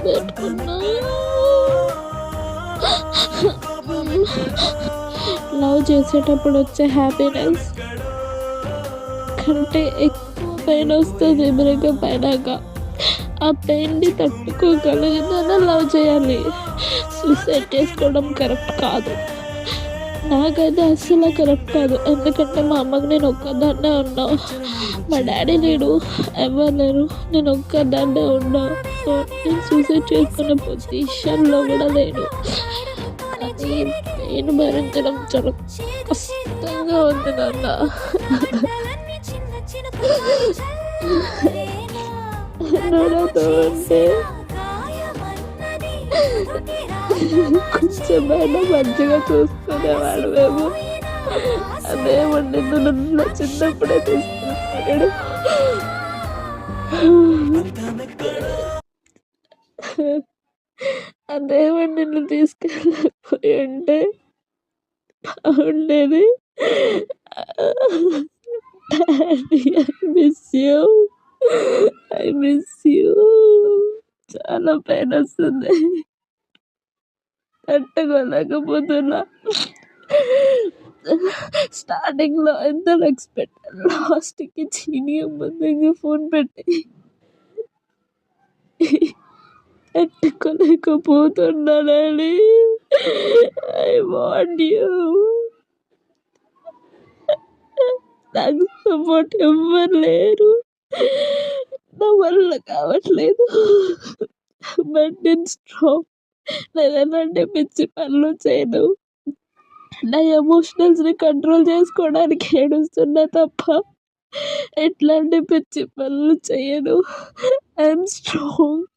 పెట్టుకున్నా. లవ్ చేసేటప్పుడు వచ్చే హ్యాపీనెస్ కంటే ఎక్కువ పెయిన్ వస్తుంది బ్రేకప్ అయినాక. ఆ పెయిన్ని తట్టుకోగలిగిందనే లవ్ చేయాలి. సూసైడ్ చేసుకోవడం కరెక్ట్ కాదు. నాకైతే అస్సలు కరెక్ట్ కాదు. ఎందుకంటే మా అమ్మకి నేను ఒక్కదాన్నే ఉన్నా, మా డాడీ లేడు, ఎవరు లేరు, నేను ఒక్కదాన్నే ఉన్నా. సో నేను సూసైడ్ చేసుకునే పొజిషన్లో కూడా లేను. కానీ పెయిన్ భరించడం చాలా కష్టంగా ఉంది నాన్న. నాతో ఉంటే కొంచెమైనా మంచిగా చూసుకునేవాడు. మేము అదేమండి నన్ను చిన్నప్పుడే తీసుకున్నాడు. అదేమండి నిన్ను తీసుకెళ్ళకపోయి ఉంటే బాగుండేది. I miss you. చాలా పెయిన్ వస్తుంది, తట్టుకోలేకపోతున్నా. స్టార్టింగ్లో ఎంత ఎక్స్పెక్ట్, లాస్ట్కి చీనీ అమ్మందంగా ఫోన్ పెట్టి తట్టుకోలేకపోతున్నానని. I want you. నాకు సపోర్ట్ ఎవ్వరు లేరు, నా వల్ల కావట్లేదు. బట్ నేను స్ట్రాంగ్. నేను ఎలాంటి పిచ్చి పనులు చేయను. నా ఎమోషనల్స్ని కంట్రోల్ చేసుకోవడానికి ఏడుస్తున్నా తప్ప ఎట్లాంటి పిచ్చి పనులు చేయను. I'm strong.